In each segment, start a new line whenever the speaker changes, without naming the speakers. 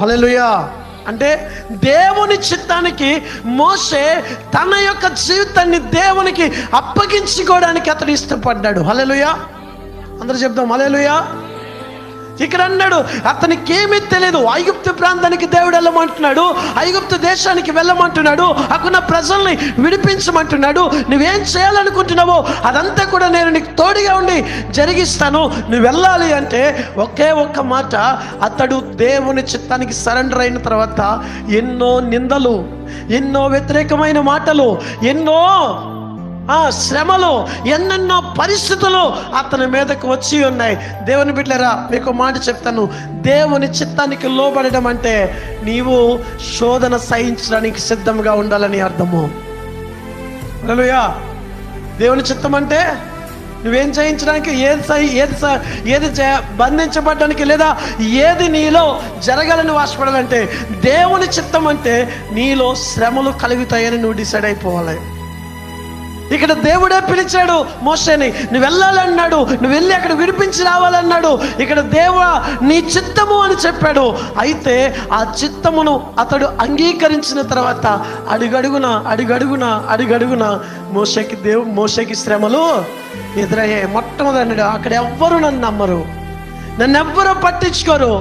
హల్లెలూయా. అంటే దేవుని చిత్తానికి మోషే తన యొక్క జీవితాన్ని దేవునికి అప్పగించుకోవడానికి అతడు ఇష్టపడ్డాడు. హల్లెలూయా. అందరూ చెప్దాం హల్లెలూయా. ఇక్కడ అన్నాడు, అతనికి ఏమీ తెలియదు. ఐగుప్తు ప్రాంతానికి దేవుడు వెళ్ళమంటున్నాడు, ఐగుప్తు దేశానికి వెళ్ళమంటున్నాడు, అక్కడ ప్రజల్ని విడిపించమంటున్నాడు. నువ్వేం చేయాలనుకుంటున్నావో అదంతా కూడా నేను నీకు తోడుగా ఉండి జరిగిస్తాను, నువ్వు వెళ్ళాలి అంటే ఒకే ఒక్క మాట. అతడు దేవుని చిత్తానికి సరెండర్ అయిన తర్వాత ఎన్నో నిందలు, ఎన్నో వ్యతిరేకమైన మాటలు, ఎన్నో శ్రమలు, ఎన్నెన్నో పరిస్థితులు అతని మీదకు వచ్చి ఉన్నాయి. దేవుని బిడ్డలారా, మీకు మాట చెప్తాను, దేవుని చిత్తానికి లోబడడం అంటే నీవు శోధన సహించడానికి సిద్ధంగా ఉండాలని అర్థము. హల్లెలూయా. దేవుని చిత్తం అంటే నువ్వేం చేయించడానికి, ఏది బంధించబడ్డానికి, లేదా ఏది నీలో జరగాలని ఆశపడాలంటే, దేవుని చిత్తం అంటే నీలో శ్రమలు కలుగుతాయని నువ్వు డిసైడ్ అయిపోవాలి. ఇక్కడ దేవుడే పిలిచాడు మోషేని, నువ్వు వెళ్ళాలన్నాడు, నువ్వు వెళ్ళి అక్కడ విడిపించి రావాలన్నాడు. ఇక్కడ దేవుడా నీ చిత్తము అని చెప్పాడు. అయితే ఆ చిత్తమును అతడు అంగీకరించిన తర్వాత అడుగడుగున మోషేకి శ్రమలు ఎదురయ్యాయి. మొట్టమొదటి అన్నాడు, అక్కడ ఎవ్వరు నన్ను నమ్మరు, నన్ను ఎవ్వరూ పట్టించుకోరు,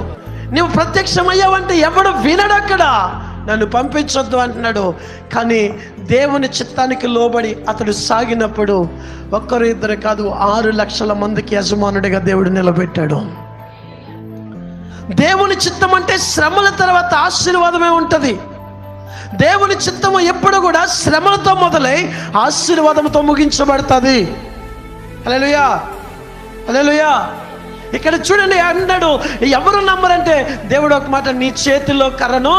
నువ్వు ప్రత్యక్షమయ్యావంటే ఎవడు వినడు, అక్కడ నన్ను పంపించొద్దు అంటున్నాడు. కానీ దేవుని చిత్తానికి లోబడి అతడు సాగినప్పుడు ఒక్కరు ఇద్దరు కాదు, 6 లక్షల మందికి యజమానుడిగా దేవుడు నిలబెట్టాడు. దేవుని చిత్తం అంటే శ్రమల తర్వాత ఆశీర్వాదమే ఉంటుంది. దేవుని చిత్తము ఎప్పుడు కూడా శ్రమలతో మొదలై ఆశీర్వాదంతో ముగించబడుతుంది. హల్లెలూయా, హల్లెలూయా. ఇక్కడ చూడండి, అన్నాడు ఎవరు నమ్మరంటే దేవుడు ఒక మాట, నీ చేతిలో కర్రను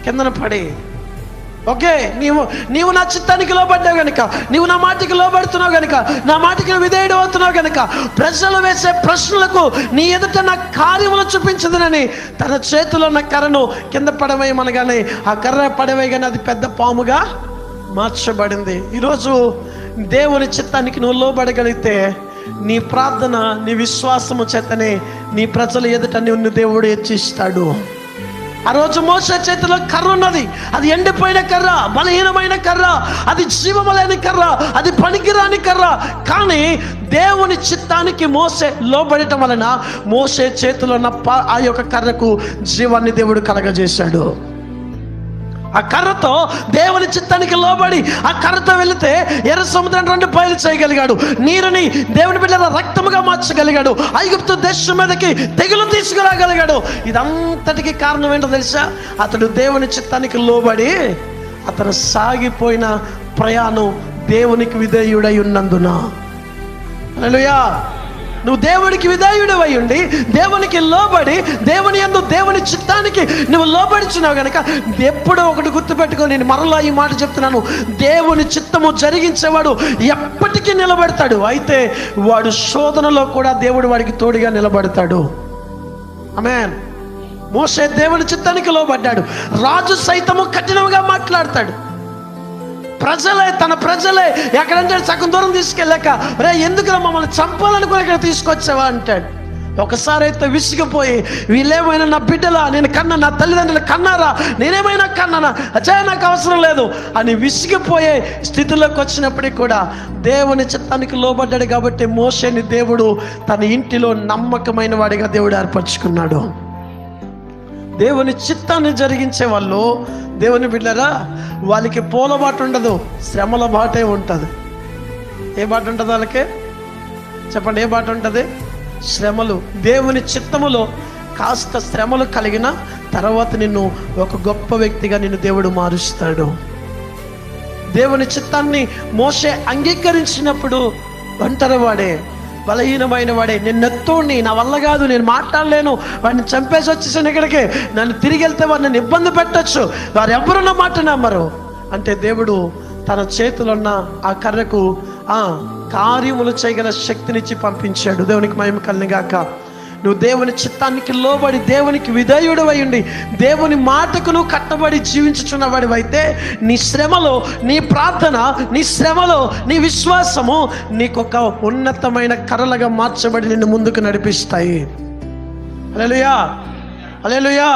కిందన పడి, ఓకే నీవు నా చిత్తానికి లోబడ్డావు కనుక, నీవు నా మాటకి లోబడుతున్నావు కనుక, నా మాటకి విధేయుడు అవుతున్నావు కనుక, ప్రజలు వేసే ప్రశ్నలకు నీ ఎదుట నా కార్యములు చూపించదునని తన చేతిలో ఉన్న కర్రను కింద పడవేయమనగానే ఆ కర్ర పడవేయగానే అది పెద్ద పాముగా మార్చబడింది. ఈరోజు దేవుని చిత్తానికి నువ్వు లోబడగలిగితే నీ ప్రార్థన, నీ విశ్వాసము చేతనే నీ ప్రజల ఎదుట నిన్ను దేవుడు హెచ్చిస్తాడు. ఆ రోజు మోషే చేతిలో కర్ర ఉన్నది, అది ఎండిపోయిన కర్ర, బలహీనమైన కర్ర, అది జీవము లేని కర్ర, అది పనికిరాని కర్ర. కానీ దేవుని చిత్తానికి మోషే లోబడటం వలన మోషే చేతిలో ఉన్న ఆ యొక్క కర్రకు జీవాన్ని దేవుడు కలగజేశాడు. ఆ కర్రతో దేవుని చిత్తానికి లోబడి ఆ కర్రతో వెళితే ఎర్ర సముద్రాన్ని 2 పాయలు చేయగలిగాడు, నీరుని దేవుని బిడ్డల రక్తముగా మార్చగలిగాడు, ఐగుప్తు దేశం మీదకి తెగులు తీసుకురాగలిగాడు. ఇదంతటికి కారణం ఏంటో తెలుసా? అతడు దేవుని చిత్తానికి లోబడి అతను సాగిపోయిన ప్రయాణం దేవునికి విధేయుడై ఉన్నందున. హల్లెలూయా. నువ్వు దేవునికి విధేయుడవై ఉండి దేవునికి లోబడి దేవుని యందు దేవుని చిత్తానికి నువ్వు లోబడిచున్నావు కనుక ఎప్పుడో ఒకటి గుర్తుపెట్టుకో. నేను మరలా ఈ మాట చెప్తున్నాను, దేవుని చిత్తము జరిగించేవాడు ఎప్పటికీ నిలబడతాడు. అయితే వాడు శోధనలో కూడా దేవుడు వాడికి తోడుగా నిలబడతాడు. ఆమేన్. మోషే దేవుని చిత్తానికి లోబడ్డాడు. రాజు సైతము కఠినంగా మాట్లాడతాడు. తన ప్రజలే ఎక్కడంటే సగం దూరం తీసుకెళ్ళాక, రే ఎందుకు మమ్మల్ని చంపాలనుకుని ఇక్కడ తీసుకొచ్చావా అంటాడు. ఒకసారి అయితే విసిగిపోయి, వీళ్ళేమైనా నా బిడ్డలా, నేను కన్నా, నా తల్లిదండ్రులు కన్నారా, నేనేమైనా కన్నానా, అచ్చా నాకు అవసరం లేదు అని విసిగిపోయే స్థితిలోకి వచ్చినప్పటికీ కూడా దేవుని చిత్తానికి లోబడ్డాడు. కాబట్టి మోషేని దేవుడు తన ఇంటిలో నమ్మకమైన వాడిగా దేవుడు ఏర్పరచుకున్నాడు. దేవుని చిత్తాన్ని జరిగించే వాళ్ళు, దేవుని బిడ్డరా, వాళ్ళకి పూలబాటు ఉండదు, శ్రమల బాటే ఉంటుంది. ఏ బాట ఉంటుంది వాళ్ళకి? చెప్పండి, ఏ బాట ఉంటుంది? శ్రమలు. దేవుని చిత్తములో కాస్త శ్రమలు కలిగిన తర్వాత నిన్ను ఒక గొప్ప వ్యక్తిగా నిన్ను దేవుడు మారుస్తాడు. దేవుని చిత్తాన్ని మోషే అంగీకరించినప్పుడు ఒంటరి వాడే, బలహీనమైన వాడే, నేను నెత్తోడిని, నా వల్ల కాదు, నేను మాట్లాడలేను, వాడిని చంపేసి వచ్చేసాను ఇక్కడికి, నన్ను తిరిగి వెళ్తే వారు నన్ను ఇబ్బంది పెట్టచ్చు, వారు ఎవరు నా మాట నమ్మరు అంటే దేవుడు తన చేతిలో ఉన్న ఆ కర్రకు కార్యములు చేయగల శక్తినిచ్చి పంపించాడు. దేవునికి మహిమ కలుగుగాక. నువ్వు దేవుని చిత్తానికి లోబడి దేవునికి విధేయుడవై ఉండి దేవుని మాటకు నువ్వు కట్టబడి జీవించుచున్నవాడివైతే నీ శ్రమలో, నీ ప్రార్థన, నీ శ్రమలో నీ విశ్వాసము నీకొక ఉన్నతమైన కర్రలుగా మార్చబడి నిన్ను ముందుకు నడిపిస్తాయి. హల్లెలూయా, హల్లెలూయా.